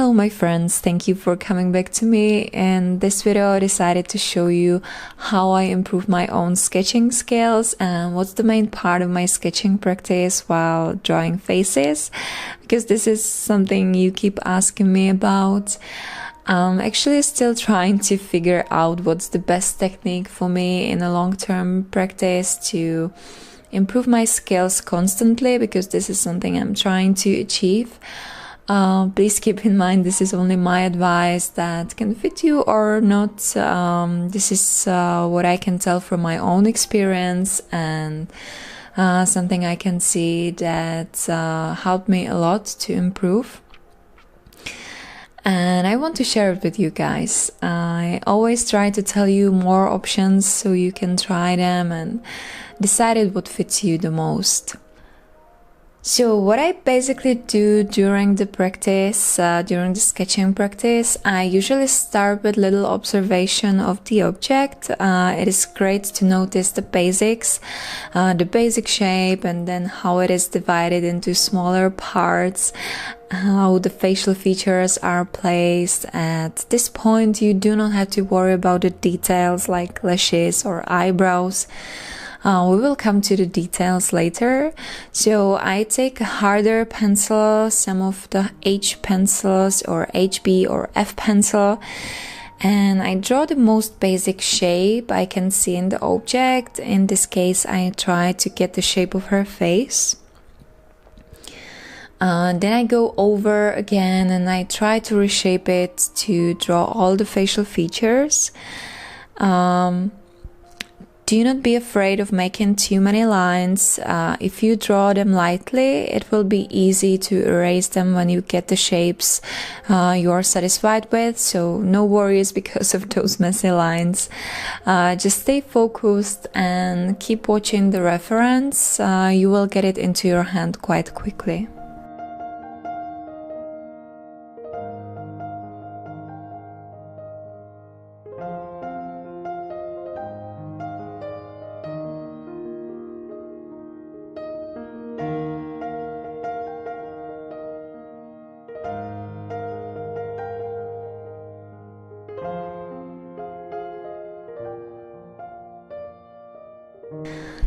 Hello my friends, thank you for coming back to me. In this video I decided to show you how I improve my own sketching skills and what's the main part of my sketching practice while drawing faces, because this is something you keep asking me about. I'm actually still trying to figure out what's the best technique for me in a long-term practice to improve my skills constantly, because this is something I'm trying to achieve. Please keep in mind this is only my advice that can fit you or not. This is what I can tell from my own experience and something I can see that helped me a lot to improve. And I want to share it with you guys. I always try to tell you more options so you can try them and decide what fits you the most. So what I basically do during the practice, during the sketching practice, I usually start with little observation of the object. It is great to notice the basics, the basic shape, and then how it is divided into smaller parts, how the facial features are placed. At this point, you do not have to worry about the details like lashes or eyebrows. We will come to the details later. So I take a harder pencil, some of the H pencils or HB or F pencil, and I draw the most basic shape I can see in the object. In this case, I try to get the shape of her face. Then I go over again and I try to reshape it to draw all the facial features. Do not be afraid of making too many lines. If you draw them lightly, it will be easy to erase them when you get the shapes you are satisfied with. So no worries because of those messy lines. Just stay focused and keep watching the reference. You will get it into your hand quite quickly.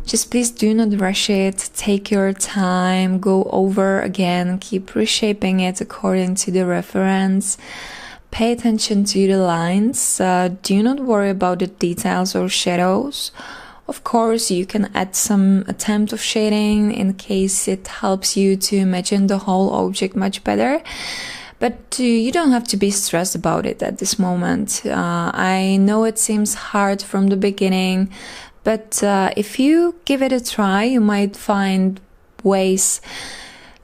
Just please do not rush it, take your time, go over again, keep reshaping it according to the reference. Pay attention to the lines, do not worry about the details or shadows. Of course, you can add some attempt of shading in case it helps you to imagine the whole object much better. But you don't have to be stressed about it at this moment. I know it seems hard from the beginning, but if you give it a try, you might find ways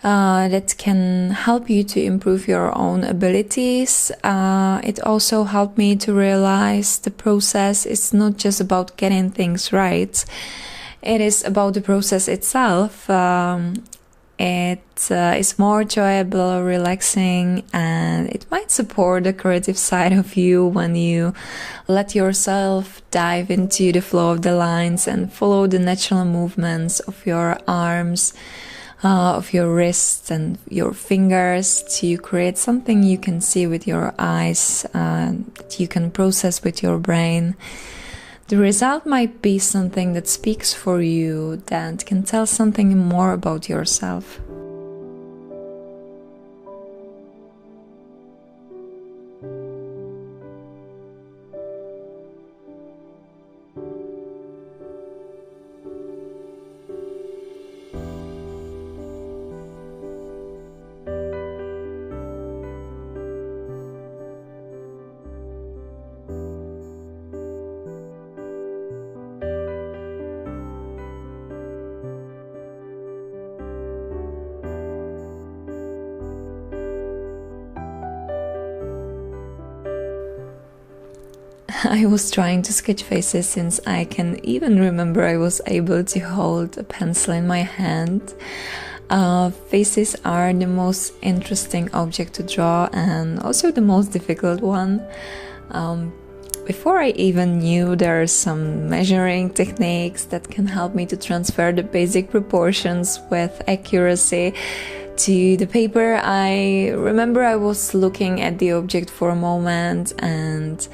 that can help you to improve your own abilities. It also helped me to realize the process is not just about getting things right. It is about the process itself. It is more enjoyable, relaxing, and it might support the creative side of you when you let yourself dive into the flow of the lines and follow the natural movements of your arms, of your wrists and your fingers to create something you can see with your eyes, that you can process with your brain. The result might be something that speaks for you, that can tell something more about yourself. I was trying to sketch faces since I can even remember I was able to hold a pencil in my hand. Faces are the most interesting object to draw and also the most difficult one. Before I even knew there are some measuring techniques that can help me to transfer the basic proportions with accuracy to the paper, I remember I was looking at the object for a moment, and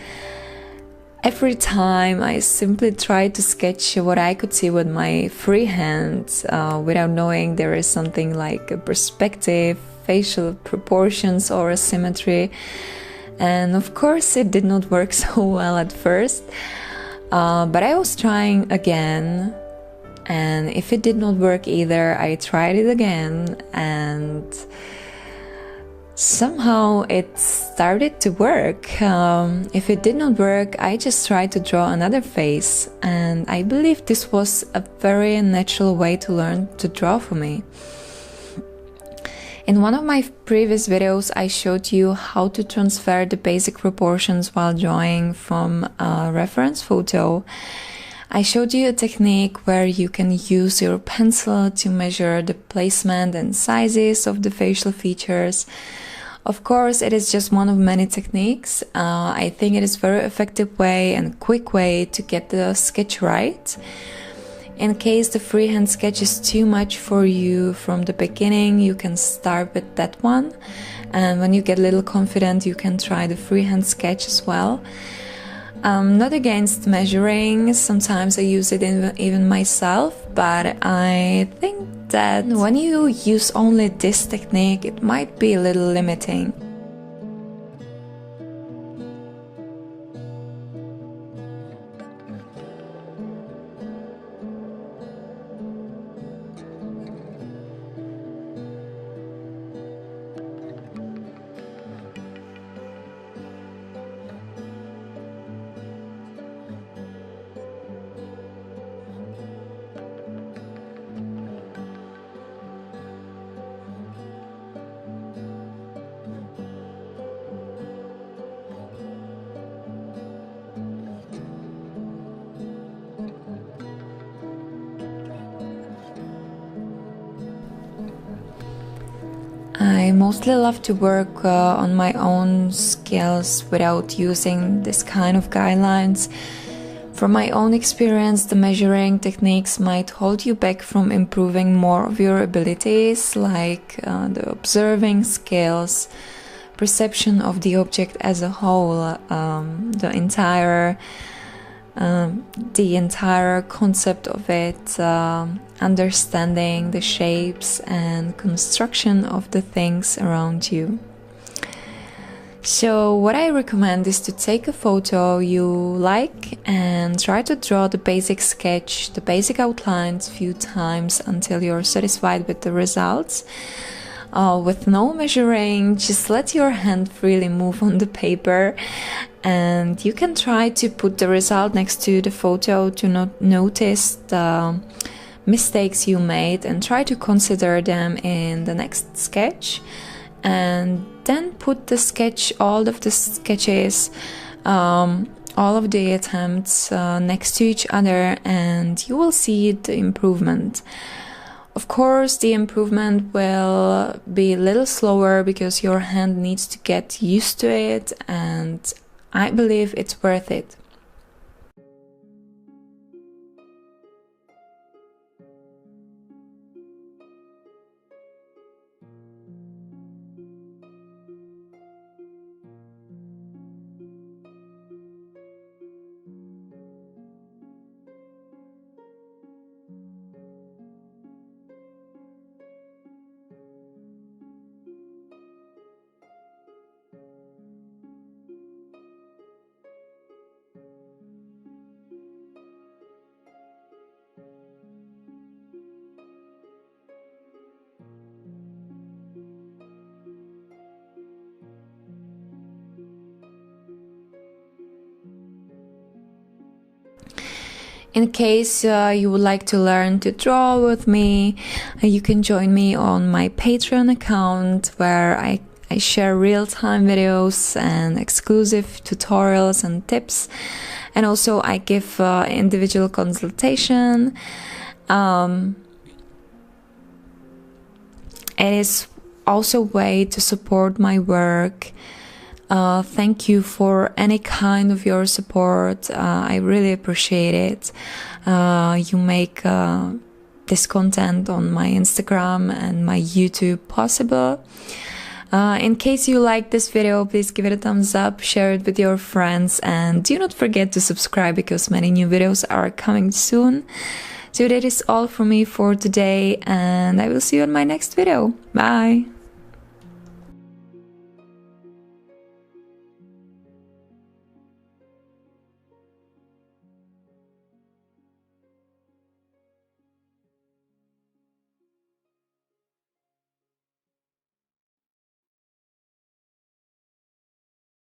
every time I simply tried to sketch what I could see with my free hand without knowing there is something like a perspective, facial proportions, or a symmetry. And of course it did not work so well at first, but I was trying again, and if it did not work either, I tried it again, and somehow it started to work. If it did not work, I just tried to draw another face, and I believe this was a very natural way to learn to draw for me. In one of my previous videos, I showed you how to transfer the basic proportions while drawing from a reference photo. I showed you a technique where you can use your pencil to measure the placement and sizes of the facial features. Of course, it is just one of many techniques. I think it is a very effective way and quick way to get the sketch right. In case the freehand sketch is too much for you from the beginning, you can start with that one. And when you get a little confident, you can try the freehand sketch as well. I'm not against measuring. Sometimes I use it even myself, but I think that when you use only this technique, it might be a little limiting. I mostly love to work on my own skills without using this kind of guidelines. From my own experience, the measuring techniques might hold you back from improving more of your abilities, like the observing skills, perception of the object as a whole, the entire concept of it, understanding the shapes and construction of the things around you. So what I recommend is to take a photo you like and try to draw the basic sketch, the basic outlines a few times until you're satisfied with the results. With no measuring, just let your hand freely move on the paper, and you can try to put the result next to the photo to not notice the mistakes you made and try to consider them in the next sketch, and then put the sketch, all of the sketches, all of the attempts next to each other, and you will see the improvement. Of course, the improvement will be a little slower because your hand needs to get used to it, and I believe it's worth it. In case you would like to learn to draw with me, you can join me on my Patreon account, where I share real-time videos and exclusive tutorials and tips, and also I give individual consultation. It is also a way to support my work. Thank you for any kind of your support. I really appreciate it. You make this content on my Instagram and my YouTube possible. In case you like this video, please give it a thumbs up, share it with your friends, and do not forget to subscribe because many new videos are coming soon. So that is all for me for today, and I will see you in my next video. Bye!